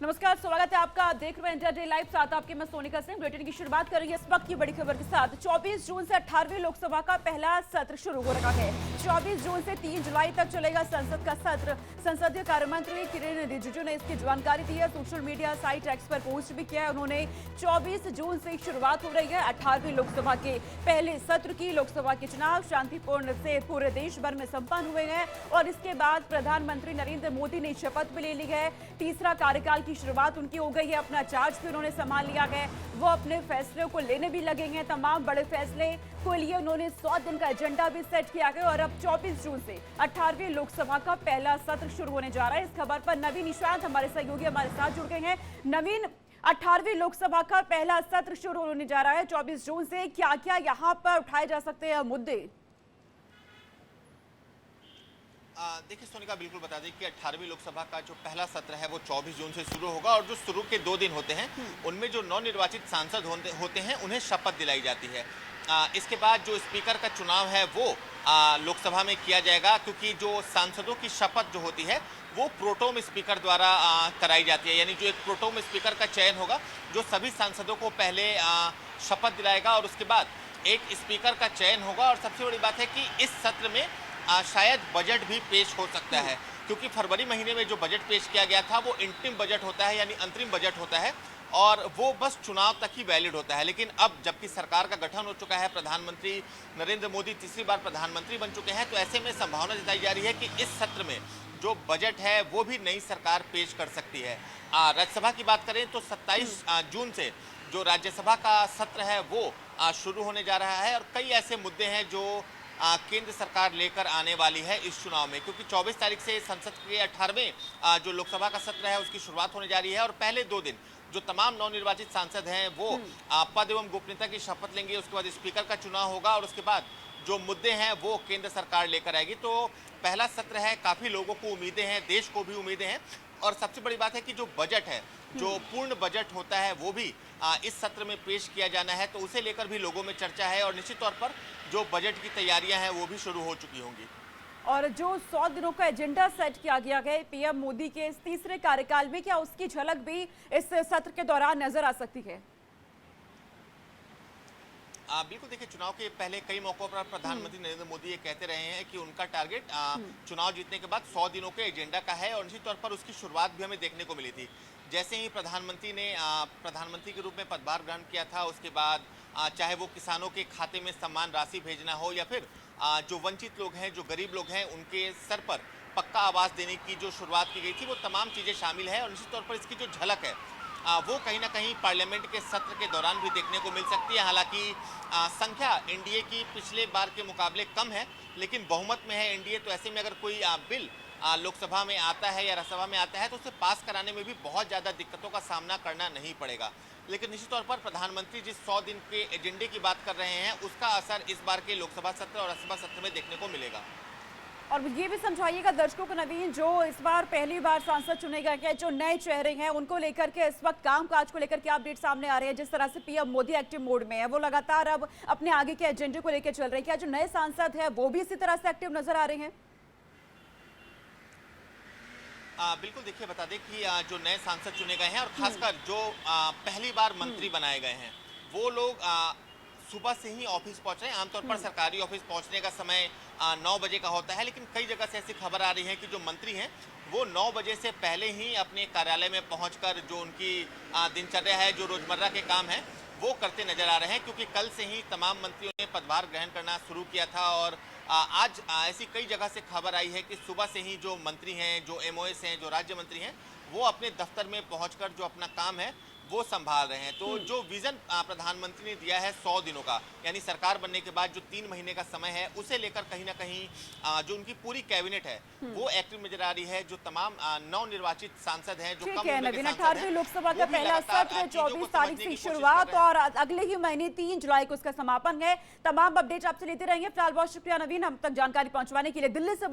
नमस्कार, स्वागत है आपका। आप देख रहे हैं इंडिया डे लाइव, साथ आपके मैं सोनिका सिंह। बुलेटिन की शुरुआत कर रही है इस वक्त की बड़ी खबर के साथ। 24 जून से 18वीं लोकसभा का पहला सत्र शुरू हो रहा है। 24 जून से 3 जुलाई तक चलेगा संसद का सत्र। संसदीय कार्य मंत्री किरेन रिजिजू ने इसकी जानकारी दी है। सोशल मीडिया साइट एक्स पर पोस्ट भी किया है उन्होंने। 24 जून से शुरुआत हो रही है 18वीं लोकसभा के पहले सत्र की। लोकसभा के चुनाव शांतिपूर्ण से पूरे देश भर में संपन्न हुए हैं और इसके बाद प्रधानमंत्री नरेंद्र मोदी ने शपथ भी ले ली है। तीसरा कार्यकाल की शुरुआत उनकी हो गई है। अपना चार्ज भी उन्होंने संभाल लिया है। वो अपने फैसलों को लेने भी लगेंगे। तमाम बड़े फैसले को लिए उन्होंने 100 दिन का एजेंडा भी सेट किया है और अब 24 जून से 18वीं लोकसभा का पहला सत्र शुरू होने जा रहा है। इस खबर पर नवीन निशांत हमारे सहयोगी हमारे साथ जुड़ गए हैं। नवीन, 18वीं लोकसभा का पहला सत्र शुरू होने जा रहा है 24 जून से। क्या क्या यहाँ पर उठाए जा सकते हैं मुद्दे? देखिए सोनिका, बिल्कुल बता दें कि 18वीं लोकसभा का जो पहला सत्र है वो 24 जून से शुरू होगा और जो शुरू के 2 दिन होते हैं उनमें जो नवनिर्वाचित सांसद होते हैं उन्हें शपथ दिलाई जाती है। इसके बाद जो स्पीकर का चुनाव है वो लोकसभा में किया जाएगा, क्योंकि जो सांसदों की शपथ जो होती है वो प्रोटोम स्पीकर द्वारा कराई जाती है। यानी जो एक प्रोटोम स्पीकर का चयन होगा जो सभी सांसदों को पहले शपथ दिलाएगा और उसके बाद एक स्पीकर का चयन होगा। और सबसे बड़ी बात है कि इस सत्र में शायद बजट भी पेश हो सकता है, क्योंकि फरवरी महीने में जो बजट पेश किया गया था वो इंटरिम बजट होता है, यानी अंतरिम बजट होता है और वो बस चुनाव तक ही वैलिड होता है। लेकिन अब जबकि सरकार का गठन हो चुका है, प्रधानमंत्री नरेंद्र मोदी तीसरी बार प्रधानमंत्री बन चुके हैं, तो ऐसे में संभावना जताई जा रही है कि इस सत्र में जो बजट है वो भी नई सरकार पेश कर सकती है। राज्यसभा की बात करें तो 27 जून से जो राज्यसभा का सत्र है वो शुरू होने जा रहा है और कई ऐसे मुद्दे हैं जो केंद्र सरकार लेकर आने वाली है इस चुनाव में, क्योंकि 24 तारीख से संसद के 18वें जो लोकसभा का सत्र है उसकी शुरुआत होने जा रही है और पहले 2 दिन जो तमाम नवनिर्वाचित सांसद हैं वो पद एवं गोपनीयता की शपथ लेंगे। उसके बाद स्पीकर का चुनाव होगा और उसके बाद जो मुद्दे हैं वो केंद्र सरकार लेकर आएगी। तो पहला सत्र है, काफ़ी लोगों को उम्मीदें हैं, देश को भी उम्मीदें हैं और सबसे बड़ी बात है कि जो बजट है, जो पूर्ण बजट होता है वो भी इस सत्र में पेश किया जाना है, तो उसे लेकर भी लोगों में चर्चा है और निश्चित तौर पर जो बजट की तैयारियां हैं वो भी शुरू हो चुकी होंगी। और जो 100 दिनों का एजेंडा सेट किया गया है पीएम मोदी के इस तीसरे कार्यकाल में, क्या उसकी झलक भी इस सत्र के दौरान नजर आ सकती है? बिल्कुल, देखिए चुनाव के पहले कई मौकों पर प्रधानमंत्री नरेंद्र मोदी ये कहते रहे हैं कि उनका टारगेट चुनाव जीतने के बाद 100 दिनों के एजेंडा का है और निश्चित तौर पर उसकी शुरुआत भी हमें देखने को मिली थी। जैसे ही प्रधानमंत्री ने प्रधानमंत्री के रूप में पदभार ग्रहण किया था, उसके बाद चाहे वो किसानों के खाते में सम्मान राशि भेजना हो या फिर जो वंचित लोग हैं, जो गरीब लोग हैं, उनके सर पर पक्का आवास देने की जो शुरुआत की गई थी, वो तमाम चीज़ें शामिल है और निश्चित तौर पर इसकी जो झलक है वो कहीं ना कहीं पार्लियामेंट के सत्र के दौरान भी देखने को मिल सकती है। हालांकि संख्या एनडीए की पिछले बार के मुकाबले कम है, लेकिन बहुमत में है एनडीए, तो ऐसे में अगर कोई बिल लोकसभा में आता है या राज्यसभा में आता है तो उसे पास कराने में भी बहुत ज़्यादा दिक्कतों का सामना करना नहीं पड़ेगा। लेकिन निश्चित तौर पर प्रधानमंत्री जिस 100 दिन के एजेंडे की बात कर रहे हैं उसका असर इस बार के लोकसभा सत्र और राज्यसभा सत्र में देखने को मिलेगा। और ये भी समझाइएगा दर्शकों को नवीन, जो इस बार पहली बार सांसद चुने गए हैं, जो नए चेहरे हैं, उनको लेकर के इस वक्त कामकाज को लेकर क्या अपडेट सामने आ रहे हैं? जिस तरह से पीएम मोदी एक्टिव मोड में है, वो लगातार अब अपने आगे के एजेंडे को लेकर चल रहे हैं, क्या जो नए सांसद हैं वो भी इसी तरह से एक्टिव नजर आ रहे हैं? बिल्कुल, देखिए बता दें कि जो नए सांसद चुने गए हैं और खासकर जो पहली बार मंत्री बनाए गए हैं वो लोग सुबह से ही ऑफिस पहुंच रहे हैं। आमतौर पर सरकारी ऑफिस पहुंचने का समय 9 बजे का होता है, लेकिन कई जगह से ऐसी खबर आ रही है कि जो मंत्री हैं वो 9 बजे से पहले ही अपने कार्यालय में पहुंचकर जो उनकी दिनचर्या है, जो रोजमर्रा के काम है वो करते नजर आ रहे हैं, क्योंकि कल से ही तमाम मंत्रियों ने पदभार ग्रहण करना शुरू किया था और आज ऐसी कई जगह से खबर आई है कि सुबह से ही जो मंत्री हैं, जो एमओएस हैं, जो राज्य मंत्री हैं, वो अपने दफ्तर में पहुंचकर जो अपना काम है वो संभाल रहे हैं। तो जो विजन प्रधानमंत्री ने दिया है 100 दिनों का, यानी सरकार बनने के बाद जो 3 महीने का समय है, उसे लेकर कहीं ना कहीं जो उनकी पूरी कैबिनेट है वो एक्टिव नजर आ रही है। जो तमाम नवनिर्वाचित सांसद हैं, जो कम उम्र के सांसद हैं, 18वीं लोकसभा का पहला सत्र 24 तारीख से शुरुआत और अगले ही महीने 3 जुलाई को उसका समापन है। तमाम अपडेट आपसे लेते रहेंगे। फिलहाल बहुत शुक्रिया नवीन, हम तक जानकारी पहुंचवाने के लिए। दिल्ली से